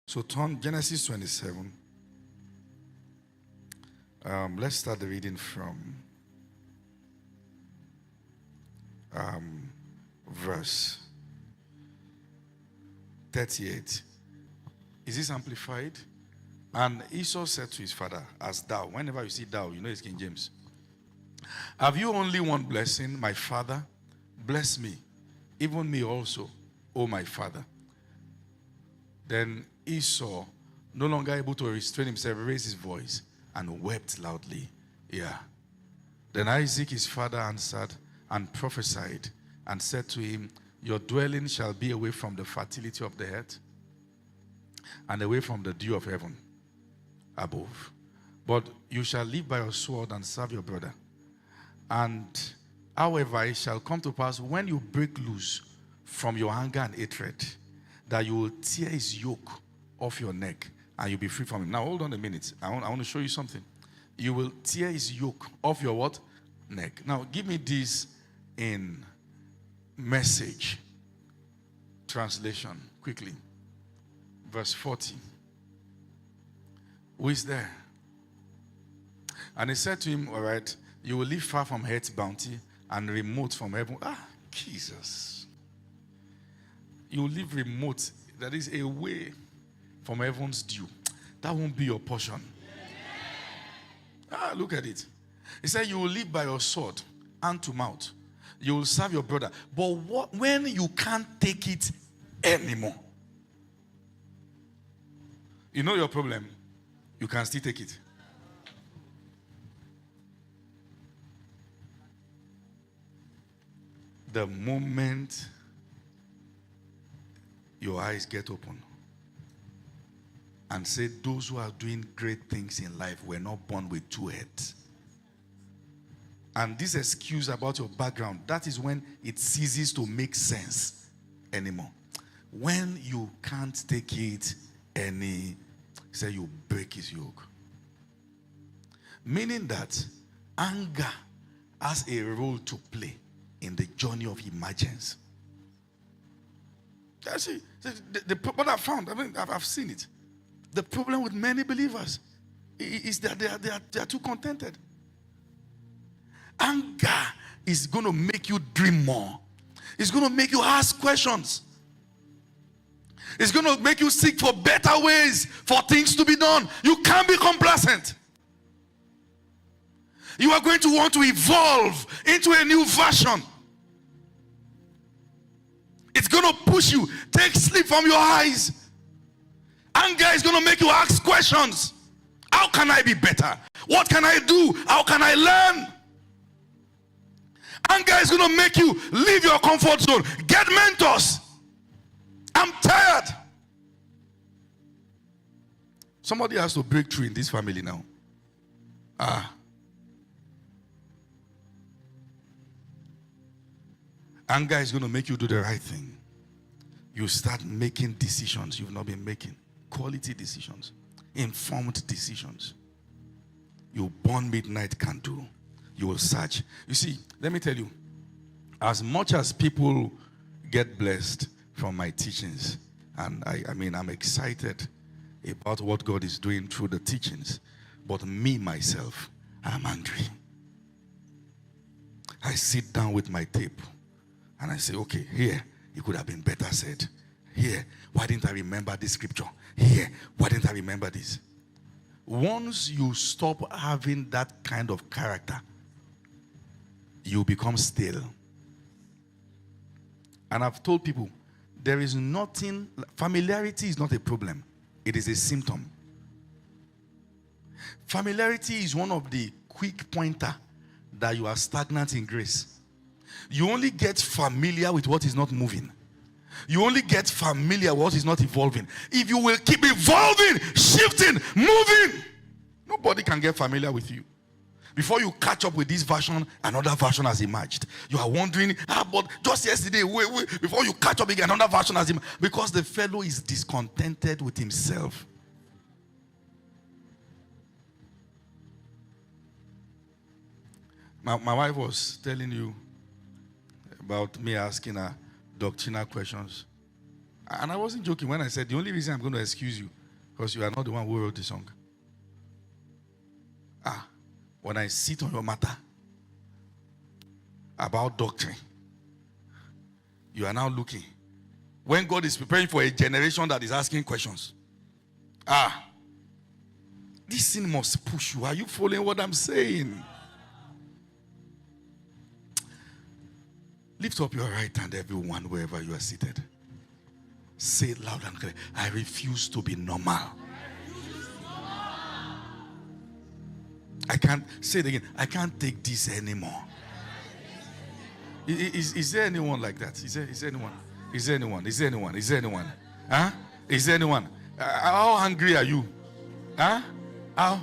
So turn Genesis 27. Let's start the reading from verse 38. Is this amplified? And Esau said to his father, as thou, whenever you see thou, you know it's King James. Have you only one blessing, my father? Bless me, even me also, O my father. Then Esau, no longer able to restrain himself, raised his voice and wept loudly. Yeah. Then Isaac his father answered and prophesied and said to him, your dwelling shall be away from the fertility of the earth and away from the dew of heaven above. But you shall live by your sword and serve your brother. And however, it shall come to pass when you break loose from your anger and hatred, that you will tear his yoke off your neck and you'll be free from him. Now, hold on a minute. I want to show you something. You will tear his yoke off your what? Neck. Now, give me this in Message translation, quickly. Verse 40. Who is there? And he said to him, all right, you will live far from earth's bounty and remote from heaven. Ah, Jesus. You will live remote, that is away from heaven's dew. That won't be your portion. Ah, look at it. He said you will live by your sword, hand to mouth. You will serve your brother. But when you can't take it anymore, you know your problem, you can still take it. The moment your eyes get open and say those who are doing great things in life were not born with two heads. And this excuse about your background, that is when it ceases to make sense anymore. When you can't take it any, say you break his yoke. Meaning that anger has a role to play in the journey of emergence. That's it. What I found, I mean, I've seen it. The problem with many believers is that they are too contented. Anger is going to make you dream more. It's going to make you ask questions. It's going to make you seek for better ways for things to be done. You can't be complacent. You are going to want to evolve into a new version. It's going to push you. Take sleep from your eyes. Anger is going to make you ask questions. How can I be better? What can I do? How can I learn? Anger is going to make you leave your comfort zone. Get mentors. I'm tired. Somebody has to break through in this family now. Anger is going to make you do the right thing. You start making decisions you've not been making. Quality decisions. Informed decisions. You born midnight can do. You will search. You see, let me tell you, as much as people get blessed from my teachings, and I'm excited about what God is doing through the teachings, but me, myself, I'm angry. I sit down with my tape, and I say, okay, here, it could have been better said. Here, why didn't I remember this scripture? Here, why didn't I remember this? Once you stop having that kind of character, you become stale. And I've told people, there is nothing, familiarity is not a problem. It is a symptom. Familiarity is one of the quick pointer that you are stagnant in grace. You only get familiar with what is not moving. You only get familiar with what is not evolving. If you will keep evolving, shifting, moving, nobody can get familiar with you. Before you catch up with this version, another version has emerged. You are wondering, but just yesterday, wait, before you catch up again, another version has emerged. Because the fellow is discontented with himself. My wife was telling you about me asking her doctrinal questions. And I wasn't joking when I said the only reason I'm going to excuse you because you are not the one who wrote the song. When I sit on your matter about doctrine, you are now looking. When God is preparing for a generation that is asking questions. This thing must push you. Are you following what I'm saying? Lift up your right hand, everyone, wherever you are seated. Say it loud and clear. I refuse to be normal. I can't, say it again. I can't take this anymore. Is there anyone like that? Is there anyone? Is there anyone? Is there anyone? Is there anyone? Huh? Is there anyone? How hungry are you? Huh? How?